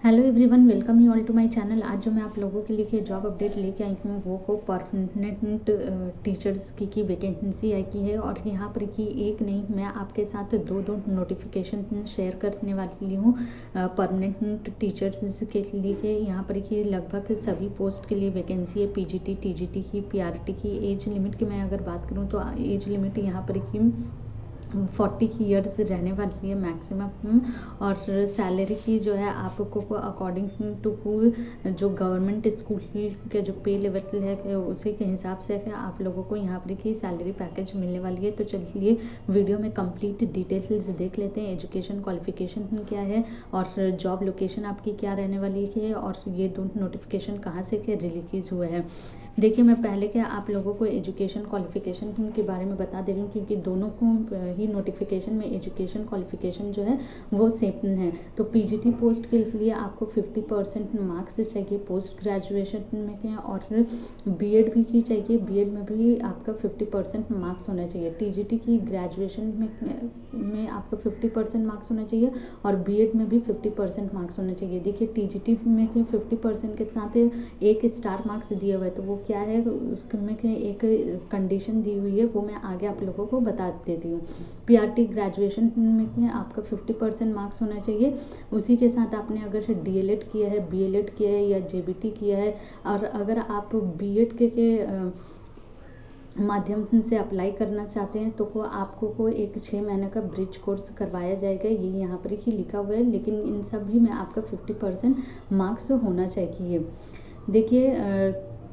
Hello everyone, welcome you all to my channel. आज जो मैं आप लोगों के लिए जॉब अपडेट लेके आई हूँ वो को परमानेंट टीचर्स की वैकेंसी आई की है। और यहाँ पर की एक नहीं, मैं आपके साथ दो नोटिफिकेशन शेयर करने वाली हूँ परमानेंट टीचर्स के लिए। यहाँ पर की लगभग सभी पोस्ट के लिए वैकेंसी है, पीजीटी, टीजीटी की, पीआरटी की। एज लिमिट की मैं अगर बात करूँ तो एज लिमिट यहाँ पर की 40 ईयर्स रहने वाली है मैक्सिमम। और सैलरी की जो है आपको अकॉर्डिंग टू जो गवर्नमेंट स्कूल के जो पे लेवल है उसी के हिसाब से है आप लोगों को यहाँ पर की सैलरी पैकेज मिलने वाली है। तो चलिए वीडियो में कंप्लीट डिटेल्स देख लेते हैं। एजुकेशन क्वालिफिकेशन क्या है और जॉब लोकेशन आपकी क्या रहने वाली है और ये दोनों नोटिफिकेशन कहाँ से रिलीज हुए हैं। देखिए, मैं पहले क्या आप लोगों को एजुकेशन क्वालिफिकेशन के बारे में बता दे रही हूँ, क्योंकि दोनों को ही नोटिफिकेशन में एजुकेशन क्वालिफिकेशन जो है वो सेम है। तो पीजीटी पोस्ट के लिए आपको 50% मार्क्स चाहिए पोस्ट ग्रेजुएशन में क्या, और बीएड भी की चाहिए। बीएड में भी आपका 50% मार्क्स होना चाहिए। टीजीटी की ग्रेजुएशन में आपका 50% मार्क्स होना चाहिए और बीएड में भी 50% मार्क्स होना चाहिए। देखिए, टीजीटी में 50% के साथ एक स्टार मार्क्स दिया हुआ है, तो वो क्या है उसमें एक कंडीशन दी हुई है, वो मैं आगे आप लोगों को बता देती हूँ। पीआरटी ग्रेजुएशन में आपका 50% मार्क्स होना चाहिए। उसी के साथ आपने अगर डीएलएड किया है, बीएलएड किया है या जेबीटी किया है, और अगर आप बीएड के माध्यम से अप्लाई करना चाहते हैं तो वो आपको को एक 6 महीने का ब्रिज कोर्स करवाया जाएगा। ये यहाँ पर ही लिखा हुआ है, लेकिन इन सभी में आपका 50% मार्क्स होना चाहिए। देखिए,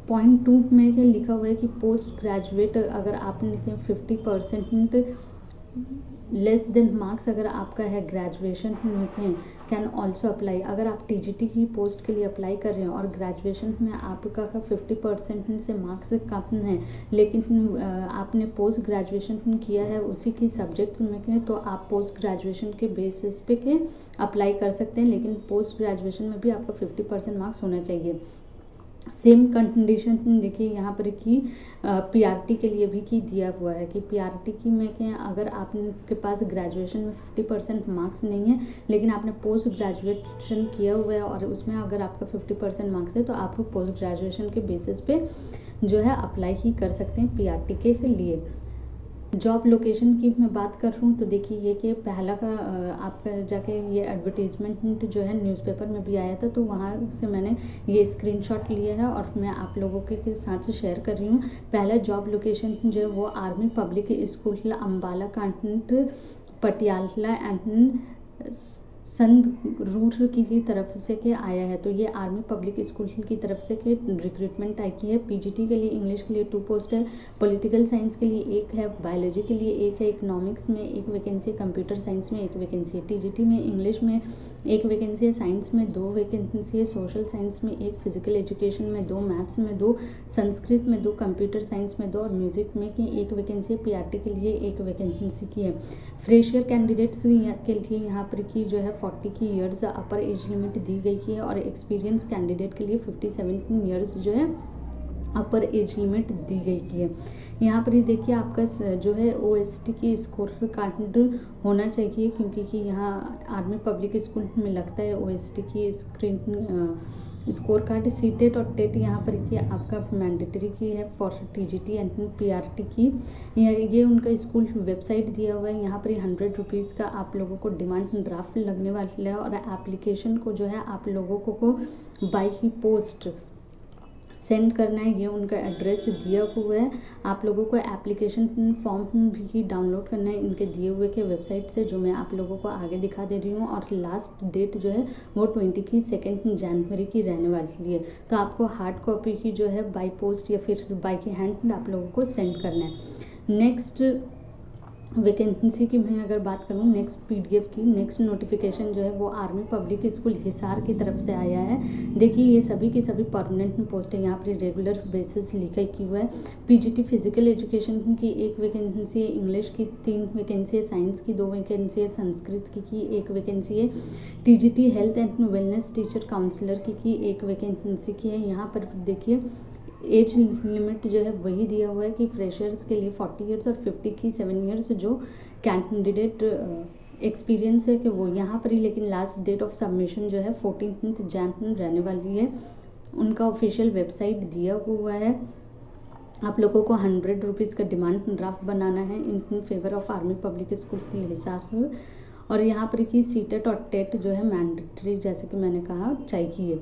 पॉइंट 2 में क्या लिखा हुआ है कि पोस्ट ग्रेजुएट अगर आपने 50% लेस देन मार्क्स अगर आपका है ग्रेजुएशन में कैन ऑल्सो अप्लाई। अगर आप टीजीटी की पोस्ट के लिए अप्लाई कर रहे हैं और ग्रेजुएशन में आपका 50% से मार्क्स कम है, लेकिन आपने पोस्ट ग्रेजुएशन किया है उसी की सब्जेक्ट्स में, तो आप पोस्ट ग्रेजुएशन के बेसिस पे के अप्लाई कर सकते हैं। लेकिन पोस्ट ग्रेजुएशन में भी आपका 50% मार्क्स होना चाहिए। सेम कंडीशन देखिए यहाँ पर कि पीआरटी के लिए भी की दिया हुआ है कि पीआरटी की में क्या, अगर आपके पास ग्रेजुएशन में 50% मार्क्स नहीं है लेकिन आपने पोस्ट ग्रेजुएशन किया हुआ है और उसमें अगर आपका 50% मार्क्स है तो आप पोस्ट ग्रेजुएशन के बेसिस पे जो है अप्लाई ही कर सकते हैं पीआरटी के लिए। जॉब लोकेशन की मैं बात कर रहा हूँ तो देखिए ये कि पहला का आपका जाके ये एडवर्टीजमेंट जो है न्यूज़पेपर में भी आया था, तो वहाँ से मैंने ये स्क्रीनशॉट लिया है और मैं आप लोगों के साथ शेयर कर रही हूँ। पहला जॉब लोकेशन जो है वो army public school Ambala can't Patiala and Sangrur की तरफ से के आया है। तो ये आर्मी पब्लिक स्कूल की तरफ से के रिक्रूटमेंट आई की है। पीजीटी के लिए इंग्लिश के लिए 2 पोस्ट है, पॉलिटिकल साइंस के लिए 1 है, बायोलॉजी के लिए 1 है, इकोनॉमिक्स में 1 वैकेंसी, कंप्यूटर साइंस में 1 वैकेंसी है। टीजीटी में इंग्लिश में 1 वैकेंसी है, साइंस में 2 वैकेंसी है, सोशल साइंस में 1, फिजिकल एजुकेशन में 2, मैथ्स में 2, संस्कृत में 2, कंप्यूटर साइंस में 2 और म्यूजिक में की 1 वैकेंसी है। पीआरटी के लिए 1 वैकेंसी की है। फ्रेशियर कैंडिडेट्स के लिए यहाँ पर की जो है 40 की ईयर्स अपर एज लिमिट दी गई है और एक्सपीरियंस कैंडिडेट के लिए 57 ईयर्स जो है अपर एज लिमिट दी गई है। यहाँ पर ही देखिए आपका जो है ओएसटी की स्कोर कार्ड होना चाहिए, क्योंकि कि यहाँ आर्मी पब्लिक स्कूल में लगता है ओएसटी की स्कोर कार्ड। सीटेट और टेट यहाँ पर कि आपका मैंडेटरी की है फॉर टीजीटी एंड पीआरटी की। ये उनका स्कूल वेबसाइट दिया हुआ है। यहाँ पर 100 रुपीज़ का आप लोगों को डिमांड ड्राफ्ट लगने वाला है और एप्लीकेशन को जो है आप लोगों को बाई ही पोस्ट सेंड करना है। ये उनका एड्रेस दिया हुआ है। आप लोगों को एप्लीकेशन फॉर्म भी डाउनलोड करना है इनके दिए हुए के वेबसाइट से, जो मैं आप लोगों को आगे दिखा दे रही हूँ। और लास्ट डेट जो है वो 22 जनवरी की रहने वाली है। तो आपको हार्ड कॉपी की जो है बाई पोस्ट या फिर बाई हैंड आप लोगों को सेंड करना है। नेक्स्ट वैकेंसी की मैं अगर बात करूँ, नेक्स्ट पीडीएफ की नेक्स्ट नोटिफिकेशन जो है वो आर्मी पब्लिक स्कूल हिसार की तरफ से आया है। देखिए ये सभी की सभी परमानेंट पोस्ट है। यहाँ पर रेगुलर बेसिस लिखा की हुआ है। पीजीटी फिजिकल एजुकेशन की 1 वैकेंसी है, इंग्लिश की 3 वैकेंसी है, साइंस की 2 वैकेंसी है, संस्कृत की 1 वैकेंसी है। TGT health and wellness teacher counsellor की 1 वैकेंसी की है। यहाँ पर देखिए एज लिमिट जो है वही दिया हुआ है कि फ्रेशर्स के लिए 40 ईयर्स और 50 की 7 ईयर्स जो कैंडिडेट एक्सपीरियंस है कि वो यहाँ पर ही, लेकिन लास्ट डेट ऑफ सबमिशन जो है 14 जनवरी रहने वाली है। उनका ऑफिशियल वेबसाइट दिया हुआ है। आप लोगों को 100 रुपीज़ का डिमांड ड्राफ्ट बनाना है in favour of army public school के हिसाब। और यहाँ पर कि सीटेट और टेट जो है मैंडेटरी, जैसे कि मैंने कहा, चाहिए।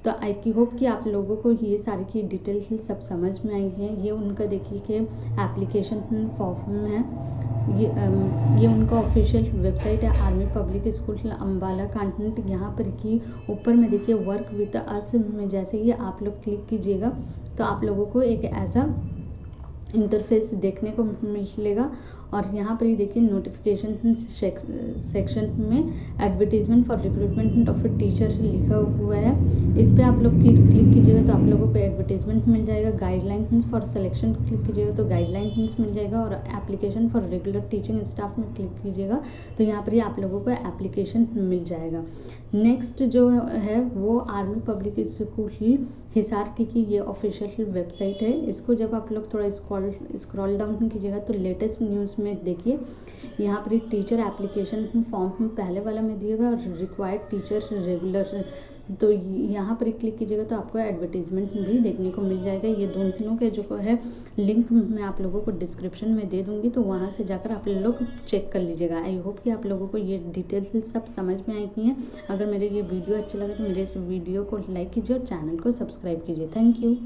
तो आई होप कि आप लोगों को ये सारी की डिटेल सब समझ में आई है। ये उनका देखिए कि एप्लीकेशन फॉर्म है, ये उनका ऑफिशियल वेबसाइट है, army public school Ambala content. यहाँ पर कि ऊपर में देखिए वर्क विद अस में जैसे ही आप लोग क्लिक कीजिएगा तो आप लोगों को एक ऐसा इंटरफेस देखने को मिलेगा। और यहाँ पर ही देखिए नोटिफिकेशन सेक्शन में advertisement for recruitment of teacher लिखा हुआ है। इस पर आप लोग क्लिक कीजिएगा तो आप लोगों को एडवर्टीजमेंट मिल जाएगा। गाइडलाइंस फॉर सिलेक्शन क्लिक कीजिएगा तो गाइडलाइंस मिल जाएगा। और application for regular teaching staff में क्लिक कीजिएगा तो यहाँ पर ही आप लोगों को एप्लीकेशन मिल जाएगा। नेक्स्ट जो है वो आर्मी पब्लिक स्कूल हिसार की ये ऑफिशियल वेबसाइट है। इसको जब आप लोग थोड़ा स्क्रॉल डाउन कीजिएगा तो लेटेस्ट न्यूज़ में देखिए यहाँ पर टीचर एप्लीकेशन फॉर्म पहले वाला में दिया हुआ है और रिक्वायर्ड टीचर रेगुलर, तो यहाँ पर क्लिक कीजिएगा तो आपको एडवर्टीजमेंट भी देखने को मिल जाएगा। ये दोनों के जो है लिंक मैं आप लोगों को डिस्क्रिप्शन में दे दूँगी, तो वहाँ से जाकर आप लोग चेक कर लीजिएगा। आई होप कि आप लोगों को ये डिटेल सब समझ में आई हैं। अगर मेरे ये वीडियो अच्छा लगे तो मेरे इस वीडियो को लाइक कीजिए और चैनल को सब्सक्राइब कीजिए। Thank you.